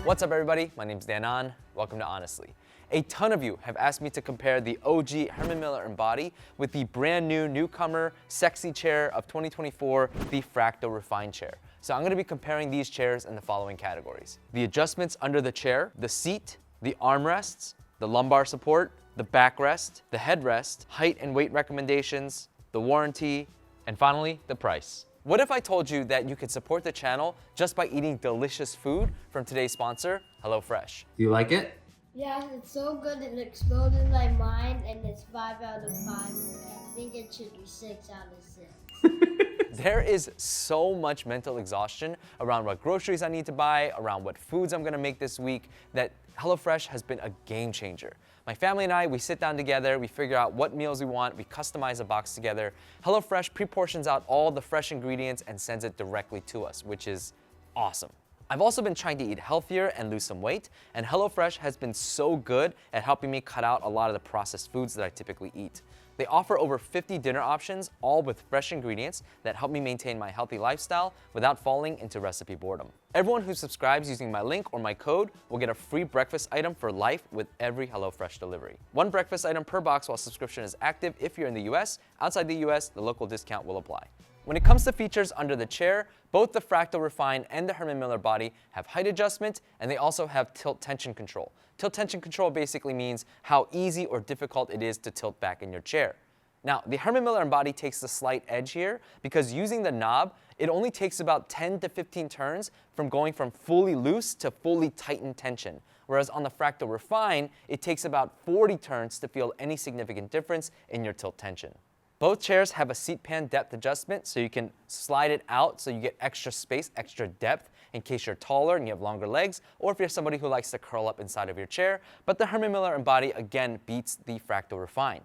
What's up everybody, my name's Danan, welcome to Ahnestly. A ton of you have asked me to compare the OG Herman Miller Embody with the brand new newcomer sexy chair of 2024, the Fractal Refine chair. So I'm going to be comparing these chairs in the following categories: the adjustments under the chair, the seat, the armrests, the lumbar support, the backrest, the headrest, height and weight recommendations, the warranty, and finally, the price. What if I told you that you could support the channel just by eating delicious food from today's sponsor, HelloFresh? Do you like it? Yeah, it's so good it exploded my mind, and it's 5 out of 5. I think it should be 6 out of 6. There is so much mental exhaustion around what groceries I need to buy, around what foods I'm gonna make this week, that HelloFresh has been a game changer. My family and I, we sit down together, we figure out what meals we want, we customize a box together. HelloFresh pre-portions out all the fresh ingredients and sends it directly to us, which is awesome. I've also been trying to eat healthier and lose some weight, and HelloFresh has been so good at helping me cut out a lot of the processed foods that I typically eat. They offer over 50 dinner options, all with fresh ingredients that help me maintain my healthy lifestyle without falling into recipe boredom. Everyone who subscribes using my link or my code will get a free breakfast item for life with every HelloFresh delivery. One breakfast item per box while subscription is active if you're in the US. Outside the US, the local discount will apply. When it comes to features under the chair, both the Fractal Refine and the Herman Miller Body have height adjustment, and they also have tilt tension control. Tilt tension control basically means how easy or difficult it is to tilt back in your chair. Now, the Herman Miller Embody takes the slight edge here because using the knob, it only takes about 10 to 15 turns from going from fully loose to fully tightened tension. Whereas on the Fractal Refine, it takes about 40 turns to feel any significant difference in your tilt tension. Both chairs have a seat pan depth adjustment, so you can slide it out so you get extra space, extra depth in case you're taller and you have longer legs, or if you're somebody who likes to curl up inside of your chair. But the Herman Miller Embody again beats the Fractal Refine.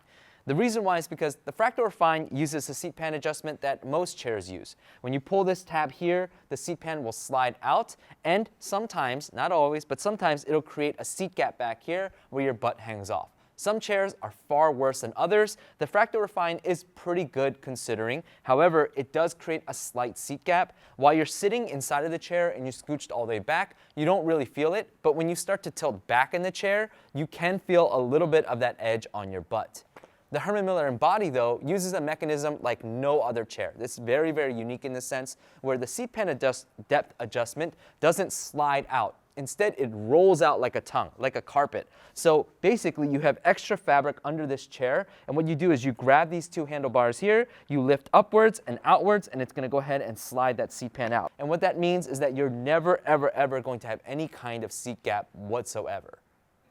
The reason why is because the Fractal Refine uses a seat pan adjustment that most chairs use. When you pull this tab here, the seat pan will slide out, and sometimes, not always, but sometimes it'll create a seat gap back here where your butt hangs off. Some chairs are far worse than others. The Fractal Refine is pretty good considering. However, it does create a slight seat gap. While you're sitting inside of the chair and you're scooched all the way back, you don't really feel it. But when you start to tilt back in the chair, you can feel a little bit of that edge on your butt. The Herman Miller Embody, though, uses a mechanism like no other chair. This is very, very unique in the sense where the seat pan depth adjustment doesn't slide out. Instead, it rolls out like a tongue, like a carpet. So basically, you have extra fabric under this chair, and what you do is you grab these two handlebars here, you lift upwards and outwards, and it's going to go ahead and slide that seat pan out. And what that means is that you're never, ever, ever going to have any kind of seat gap whatsoever.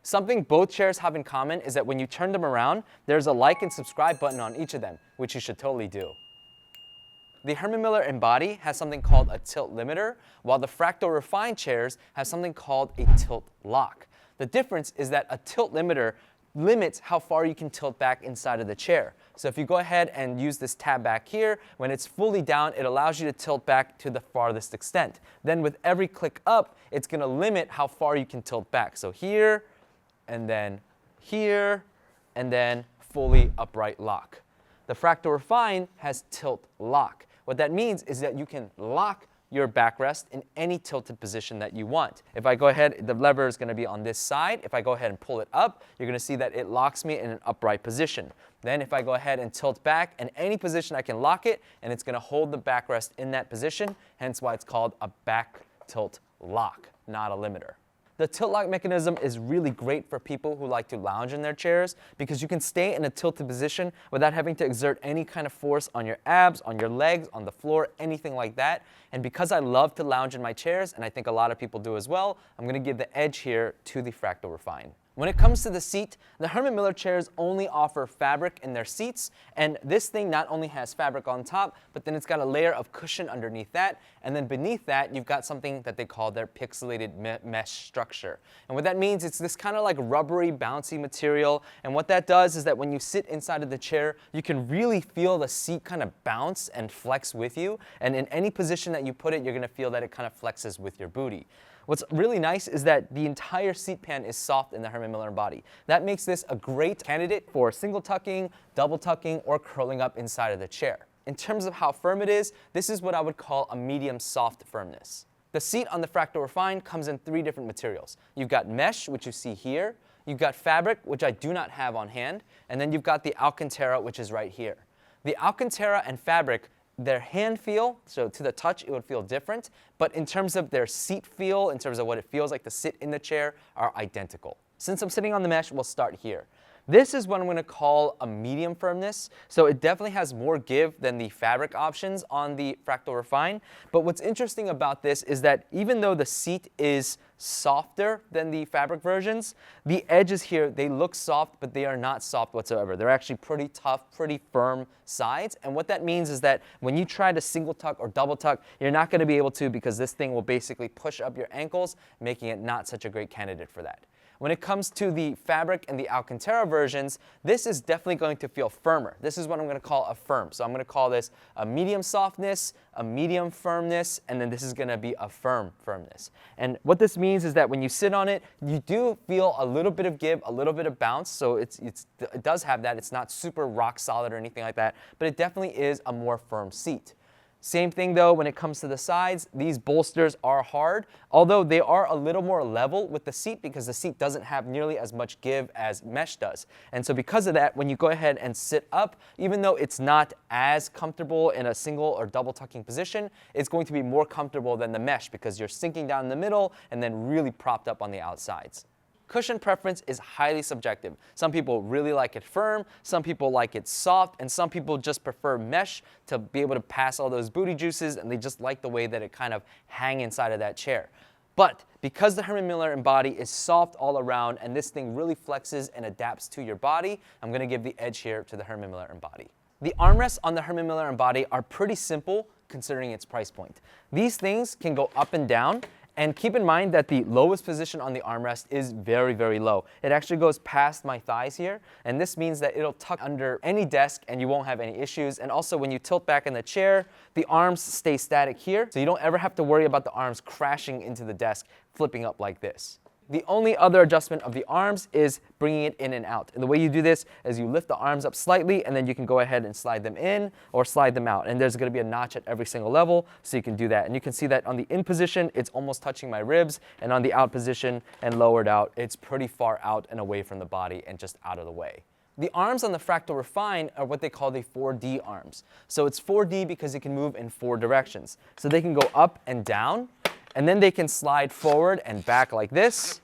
Something both chairs have in common is that when you turn them around, there's a like and subscribe button on each of them, which you should totally do. The Herman Miller Embody has something called a tilt limiter, while the Fractal Refine chairs have something called a tilt lock. The difference is that a tilt limiter limits how far you can tilt back inside of the chair. So if you go ahead and use this tab back here, when it's fully down, it allows you to tilt back to the farthest extent. Then with every click up, it's going to limit how far you can tilt back. So here, and then here, and then fully upright lock. The Fractal Refine has tilt lock. What that means is that you can lock your backrest in any tilted position that you want. If I go ahead, the lever is going to be on this side. If I go ahead and pull it up, you're going to see that it locks me in an upright position. Then if I go ahead and tilt back in any position, I can lock it, and it's going to hold the backrest in that position, hence why it's called a back tilt lock, not a limiter. The tilt lock mechanism is really great for people who like to lounge in their chairs because you can stay in a tilted position without having to exert any kind of force on your abs, on your legs, on the floor, anything like that. And because I love to lounge in my chairs, and I think a lot of people do as well, I'm going to give the edge here to the Fractal Refine. When it comes to the seat, the Herman Miller chairs only offer fabric in their seats, and this thing not only has fabric on top, but then it's got a layer of cushion underneath that, and then beneath that, you've got something that they call their pixelated mesh structure. And what that means, it's this kind of like rubbery, bouncy material, and what that does is that when you sit inside of the chair, you can really feel the seat kind of bounce and flex with you, and in any position that you put it, you're going to feel that it kind of flexes with your booty. What's really nice is that the entire seat pan is soft in the Herman Miller Embody. That makes this a great candidate for single tucking, double tucking, or curling up inside of the chair. In terms of how firm it is, this is what I would call a medium soft firmness. The seat on the Fractal Refine comes in 3 different materials. You've got mesh, which you see here. You've got fabric, which I do not have on hand. And then you've got the Alcantara, which is right here. The Alcantara and fabric, their hand feel, so to the touch, it would feel different. But in terms of their seat feel, in terms of what it feels like to sit in the chair, are identical. Since I'm sitting on the mesh, we'll start here. This is what I'm going to call a medium firmness. So it definitely has more give than the fabric options on the Fractal Refine. But what's interesting about this is that even though the seat is softer than the fabric versions, the edges here, they look soft, but they are not soft whatsoever. They're actually pretty tough, pretty firm sides. And what that means is that when you try to single tuck or double tuck, you're not going to be able to, because this thing will basically push up your ankles, making it not such a great candidate for that. When it comes to the fabric and the Alcantara versions, this is definitely going to feel firmer. This is what I'm going to call a firm. So I'm going to call this a medium softness, a medium firmness, and then this is going to be a firm firmness. And what this means is that when you sit on it, you do feel a little bit of give, a little bit of bounce. So it does have that. It's not super rock solid or anything like that, but it definitely is a more firm seat. Same thing though when it comes to the sides. These bolsters are hard, although they are a little more level with the seat because the seat doesn't have nearly as much give as mesh does. And so because of that, when you go ahead and sit up, even though it's not as comfortable in a single or double tucking position, it's going to be more comfortable than the mesh because you're sinking down in the middle and then really propped up on the outsides. Cushion preference is highly subjective. Some people really like it firm, some people like it soft, and some people just prefer mesh to be able to pass all those booty juices, and they just like the way that it kind of hang inside of that chair. But because the Herman Miller Embody is soft all around and this thing really flexes and adapts to your body, I'm going to give the edge here to the Herman Miller Embody. The armrests on the Herman Miller Embody are pretty simple considering its price point. These things can go up and down. And keep in mind that the lowest position on the armrest is very, very low. It actually goes past my thighs here, and this means that it'll tuck under any desk and you won't have any issues. And also when you tilt back in the chair, the arms stay static here, so you don't ever have to worry about the arms crashing into the desk, flipping up like this. The only other adjustment of the arms is bringing it in and out. And the way you do this is you lift the arms up slightly and then you can go ahead and slide them in or slide them out. And there's going to be a notch at every single level, so you can do that. And you can see that on the in position, it's almost touching my ribs, and on the out position and lowered out, it's pretty far out and away from the body and just out of the way. The arms on the Fractal Refine are what they call the 4D arms. So it's 4D because it can move in 4 directions. So they can go up and down, and then they can slide forward and back like this.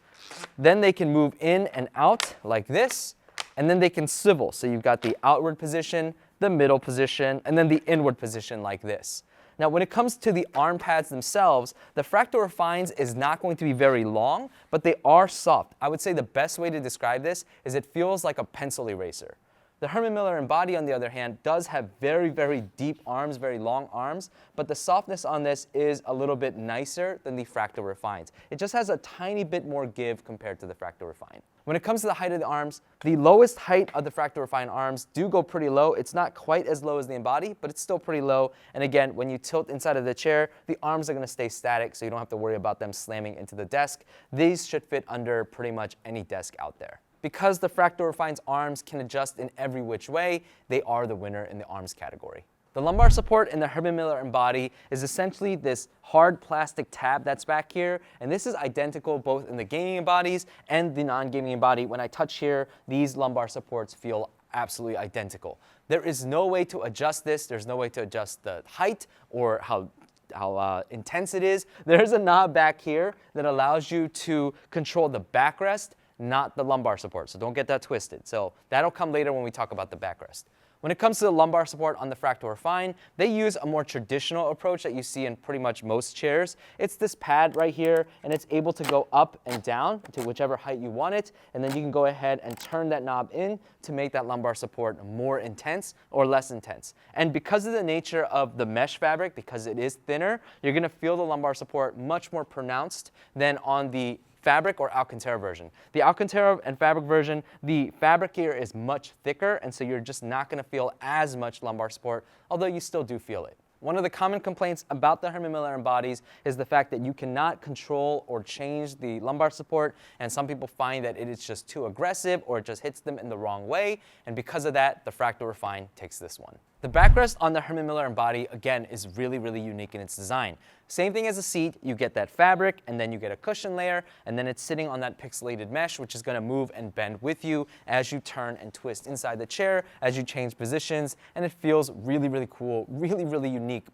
Then they can move in and out like this. And then they can swivel. So you've got the outward position, the middle position, and then the inward position like this. Now when it comes to the arm pads themselves, the Fractal Refines is not going to be very long, but they are soft. I would say the best way to describe this is it feels like a pencil eraser. The Herman Miller Embody, on the other hand, does have very, very deep arms, very long arms, but the softness on this is a little bit nicer than the Fractal Refines. It just has a tiny bit more give compared to the Fractal Refine. When it comes to the height of the arms, the lowest height of the Fractal Refine arms do go pretty low. It's not quite as low as the Embody, but it's still pretty low. And again, when you tilt inside of the chair, the arms are going to stay static, so you don't have to worry about them slamming into the desk. These should fit under pretty much any desk out there. Because the Fractal Refine's arms can adjust in every which way, they are the winner in the arms category. The lumbar support in the Herman Miller Embody is essentially this hard plastic tab that's back here, and this is identical both in the gaming embodies and the non-gaming embody. When I touch here, these lumbar supports feel absolutely identical. There is no way to adjust this. There's no way to adjust the height or how intense it is. There's a knob back here that allows you to control the backrest, not the lumbar support, so don't get that twisted. So that'll come later when we talk about the backrest. When it comes to the lumbar support on the Fractal Refine, they use a more traditional approach that you see in pretty much most chairs. It's this pad right here, and it's able to go up and down to whichever height you want it, and then you can go ahead and turn that knob in to make that lumbar support more intense or less intense. And because of the nature of the mesh fabric, because it is thinner, you're going to feel the lumbar support much more pronounced than on the fabric or Alcantara version. The Alcantara and fabric version, the fabric here is much thicker, and so you're just not going to feel as much lumbar support, although you still do feel it. One of the common complaints about the Herman Miller Embodies is the fact that you cannot control or change the lumbar support, and some people find that it is just too aggressive or it just hits them in the wrong way, and because of that, the Fractal Refine takes this one. The backrest on the Herman Miller Embody, again, is really, really unique in its design. Same thing as a seat, you get that fabric, and then you get a cushion layer, and then it's sitting on that pixelated mesh, which is going to move and bend with you as you turn and twist inside the chair, as you change positions, and it feels really, really cool, really, really unique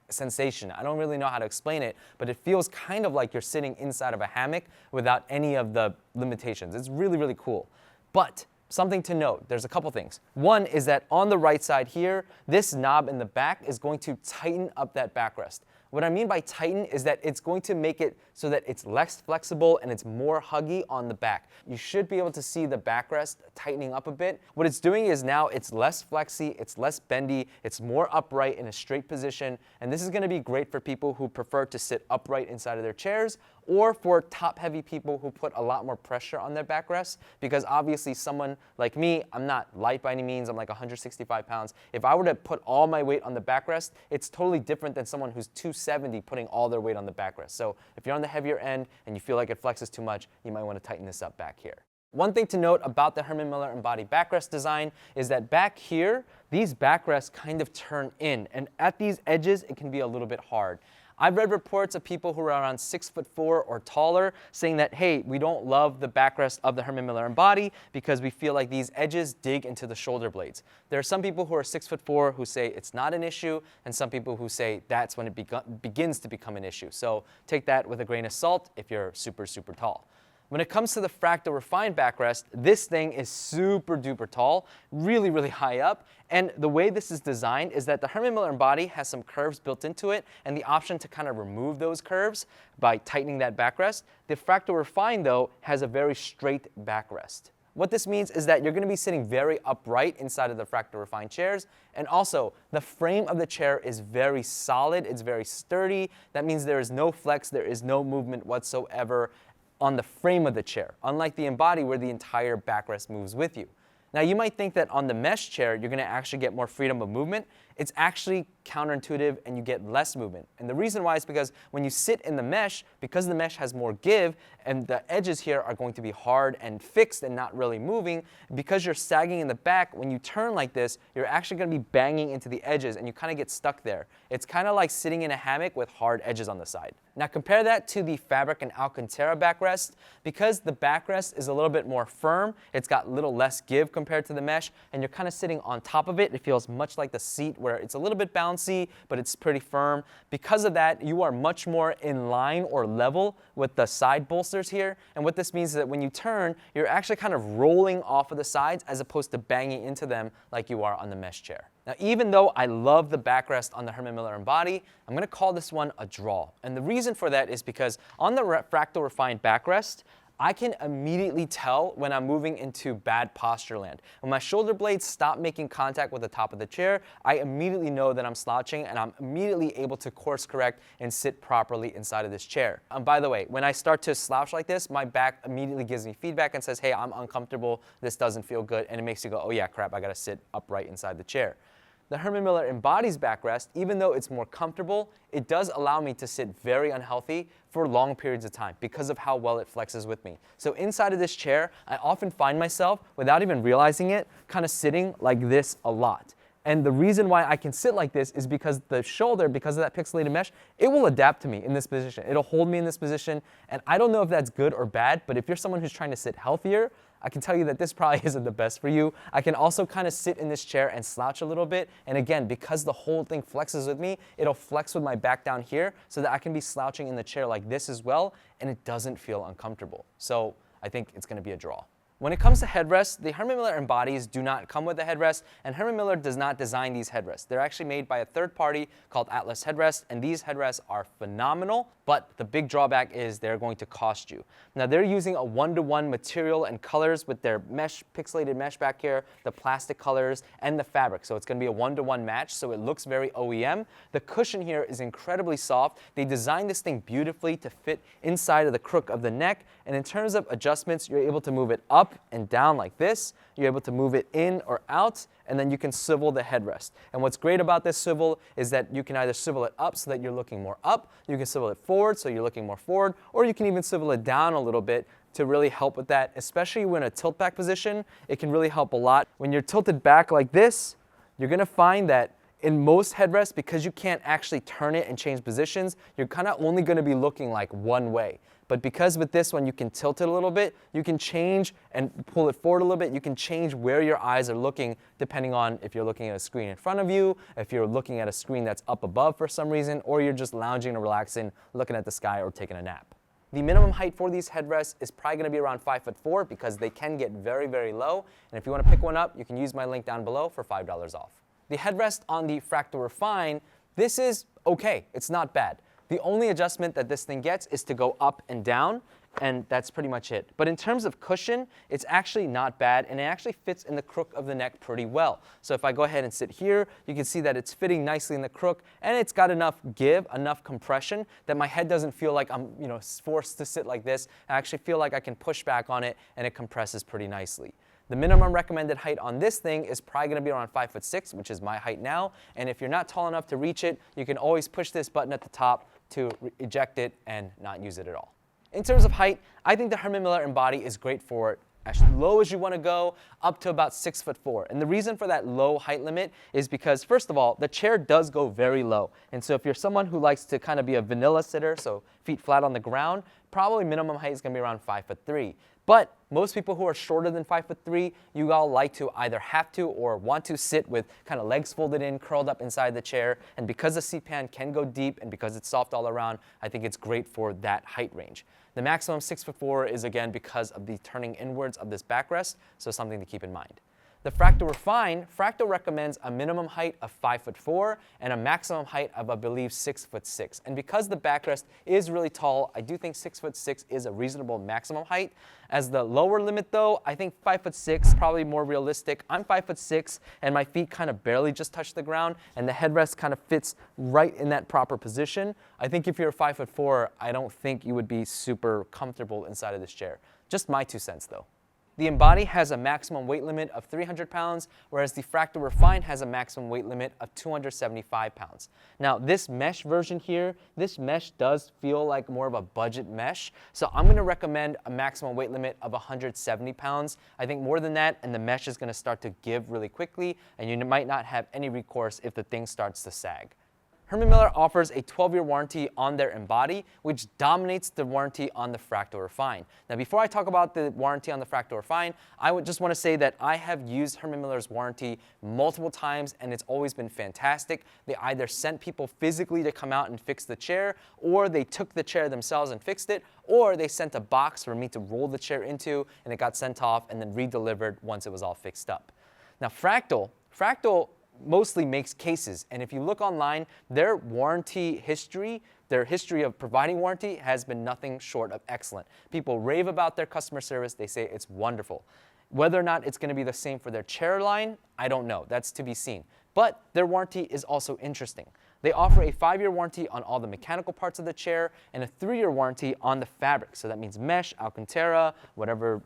sensation. I don't really know how to explain it, but it feels kind of like you're sitting inside of a hammock without any of the limitations. It's really, really cool. But something to note, there's a couple things. One is that on the right side here, this knob in the back is going to tighten up that backrest. What I mean by tighten is that it's going to make it so that it's less flexible and it's more huggy on the back. You should be able to see the backrest tightening up a bit. What it's doing is now it's less flexy, it's less bendy, it's more upright in a straight position, and this is going to be great for people who prefer to sit upright inside of their chairs, or for top-heavy people who put a lot more pressure on their backrests, because obviously someone like me, I'm not light by any means, I'm like 165 pounds. If I were to put all my weight on the backrest, it's totally different than someone who's 270 putting all their weight on the backrest. So if you're on the heavier end and you feel like it flexes too much, you might want to tighten this up back here. One thing to note about the Herman Miller Embody backrest design is that back here, these backrests kind of turn in, and at these edges, it can be a little bit hard. I've read reports of people who are around 6'4" or taller saying that, hey, we don't love the backrest of the Herman Miller Embody because we feel like these edges dig into the shoulder blades. There are some people who are 6'4" who say it's not an issue, and some people who say that's when it begins to become an issue. So take that with a grain of salt if you're super, super tall. When it comes to the Fractal Refine backrest, this thing is super duper tall, really, really high up. And the way this is designed is that the Herman Miller Embody has some curves built into it and the option to kind of remove those curves by tightening that backrest. The Fractal Refine, though, has a very straight backrest. What this means is that you're going to be sitting very upright inside of the Fractal Refine chairs, and also the frame of the chair is very solid, it's very sturdy. That means there is no flex, there is no movement whatsoever on the frame of the chair, unlike the Embody where the entire backrest moves with you. Now you might think that on the mesh chair you're going to actually get more freedom of movement. It's actually counterintuitive and you get less movement. And the reason why is because when you sit in the mesh, because the mesh has more give and the edges here are going to be hard and fixed and not really moving, because you're sagging in the back, when you turn like this, you're actually going to be banging into the edges and you kind of get stuck there. It's kind of like sitting in a hammock with hard edges on the side. Now compare that to the fabric and Alcantara backrest. Because the backrest is a little bit more firm, it's got a little less give compared to the mesh, and you're kind of sitting on top of it. It feels much like the seat where it's a little bit bouncy, but it's pretty firm. Because of that, you are much more in line or level with the side bolsters here. And what this means is that when you turn, you're actually kind of rolling off of the sides as opposed to banging into them like you are on the mesh chair. Now, even though I love the backrest on the Herman Miller Embody, I'm going to call this one a draw. And the reason for that is because on the Fractal Refine backrest, I can immediately tell when I'm moving into bad posture land. When my shoulder blades stop making contact with the top of the chair, I immediately know that I'm slouching and I'm immediately able to course correct and sit properly inside of this chair. By the way, when I start to slouch like this, my back immediately gives me feedback and says, hey, I'm uncomfortable, this doesn't feel good, and it makes you go, oh yeah, crap, I gotta sit upright inside the chair. The Herman Miller Embody's backrest, even though it's more comfortable, it does allow me to sit very unhealthy for long periods of time because of how well it flexes with me. So inside of this chair, I often find myself, without even realizing it, kind of sitting like this a lot. And the reason why I can sit like this is because the shoulder, because of that pixelated mesh, it will adapt to me in this position. It'll hold me in this position, and I don't know if that's good or bad, but if you're someone who's trying to sit healthier, I can tell you that this probably isn't the best for you. I can also kind of sit in this chair and slouch a little bit, and again, because the whole thing flexes with me, it'll flex with my back down here so that I can be slouching in the chair like this as well, and it doesn't feel uncomfortable. So I think it's going to be a draw. When it comes to headrests, the Herman Miller Embodies do not come with a headrest, and Herman Miller does not design these headrests. They're actually made by a third party called Atlas Headrests, and these headrests are phenomenal, but the big drawback is they're going to cost you. Now they're using a one-to-one material and colors with their mesh, pixelated mesh back here, the plastic colors, and the fabric. So it's going to be a one-to-one match, so it looks very OEM. The cushion here is incredibly soft. They designed this thing beautifully to fit inside of the crook of the neck, and in terms of adjustments, you're able to move it up and down like this. You're able to move it in or out, and then you can swivel the headrest. And what's great about this swivel is that you can either swivel it up so that you're looking more up, you can swivel it forward so you're looking more forward, or you can even swivel it down a little bit to really help with that, especially when in a tilt back position. It can really help a lot. When you're tilted back like this, you're gonna find that in most headrests, because you can't actually turn it and change positions, you're kind of only gonna be looking like one way. But because with this one you can tilt it a little bit, you can change and pull it forward a little bit, you can change where your eyes are looking depending on if you're looking at a screen in front of you, if you're looking at a screen that's up above for some reason, or you're just lounging or relaxing, looking at the sky or taking a nap. The minimum height for these headrests is probably going to be around 5'4" because they can get very, very low. And if you want to pick one up, you can use my link down below for $5 off. The headrest on the Fractal Refine, this is okay. It's not bad. The only adjustment that this thing gets is to go up and down, and that's pretty much it. But in terms of cushion, it's actually not bad, and it actually fits in the crook of the neck pretty well. So if I go ahead and sit here, you can see that it's fitting nicely in the crook, and it's got enough give, enough compression, that my head doesn't feel like I'm forced to sit like this. I actually feel like I can push back on it, and it compresses pretty nicely. The minimum recommended height on this thing is probably going to be around 5'6", which is my height now. And if you're not tall enough to reach it, you can always push this button at the top to eject it and not use it at all. In terms of height, I think the Herman Miller Embody is great for as low as you want to go, up to about 6'4". And the reason for that low height limit is because, first of all, the chair does go very low. And so if you're someone who likes to kind of be a vanilla sitter, so feet flat on the ground, probably minimum height is going to be around 5'3". But most people who are shorter than 5'3", you all like to either have to or want to sit with kind of legs folded in, curled up inside the chair. And because the seat pan can go deep and because it's soft all around, I think it's great for that height range. The maximum 6'4" is again because of the turning inwards of this backrest, so something to keep in mind. The Fractal Refine, Fractal recommends a minimum height of 5'4" and a maximum height of, I believe, 6'6". And because the backrest is really tall, I do think 6'6" is a reasonable maximum height. As the lower limit though, I think 5'6" probably more realistic. I'm 5'6" and my feet kind of barely just touch the ground, and the headrest kind of fits right in that proper position. I think if you're 5'4", I don't think you would be super comfortable inside of this chair. Just my 2 cents though. The Embody has a maximum weight limit of 300 pounds, whereas the Fractal Refine has a maximum weight limit of 275 pounds. Now, this mesh version here, this mesh does feel like more of a budget mesh, so I'm going to recommend a maximum weight limit of 170 pounds. I think more than that, and the mesh is going to start to give really quickly, and you might not have any recourse if the thing starts to sag. Herman Miller offers a 12-year warranty on their Embody, which dominates the warranty on the Fractal Refine. Now, before I talk about the warranty on the Fractal Refine, I would just want to say that I have used Herman Miller's warranty multiple times, and it's always been fantastic. They either sent people physically to come out and fix the chair, or they took the chair themselves and fixed it, or they sent a box for me to roll the chair into, and it got sent off and then re-delivered once it was all fixed up. Now, Fractal mostly makes cases, and if you look online, their warranty history, their history of providing warranty has been nothing short of excellent. People rave about their customer service. They say it's wonderful. Whether or not it's going to be the same for their chair line, I don't know. That's to be seen. But their warranty is also interesting. They offer a 5-year warranty on all the mechanical parts of the chair and a 3-year warranty on the fabric. So that means mesh, Alcantara, whatever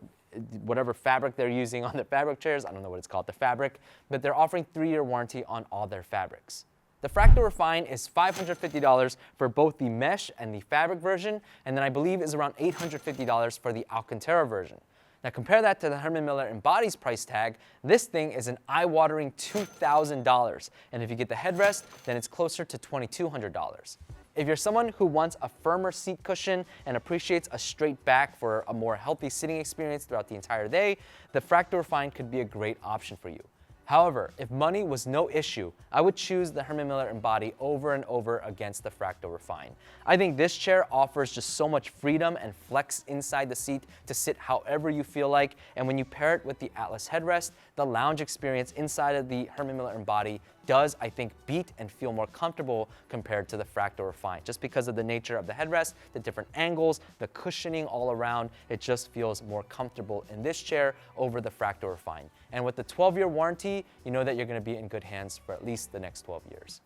fabric they're using on their fabric chairs. I don't know what it's called, the fabric, but they're offering 3-year warranty on all their fabrics. The Fractal Refine is $550 for both the mesh and the fabric version, and then I believe is around $850 for the Alcantara version. Now compare that to the Herman Miller Embody's price tag. This thing is an eye-watering $2,000, and if you get the headrest, then it's closer to $2,200. If you're someone who wants a firmer seat cushion and appreciates a straight back for a more healthy sitting experience throughout the entire day, the Fractal Refine could be a great option for you. However, if money was no issue, I would choose the Herman Miller Embody over and over against the Fractal Refine. I think this chair offers just so much freedom and flex inside the seat to sit however you feel like, and when you pair it with the Atlas headrest, the lounge experience inside of the Herman Miller Embody does, I think, beat and feel more comfortable compared to the Fractal Refine. Just because of the nature of the headrest, the different angles, the cushioning all around, it just feels more comfortable in this chair over the Fractal Refine. And with the 12-year warranty, you know that you're going to be in good hands for at least the next 12 years.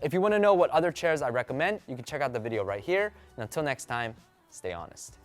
If you want to know what other chairs I recommend, you can check out the video right here. And until next time, stay honest.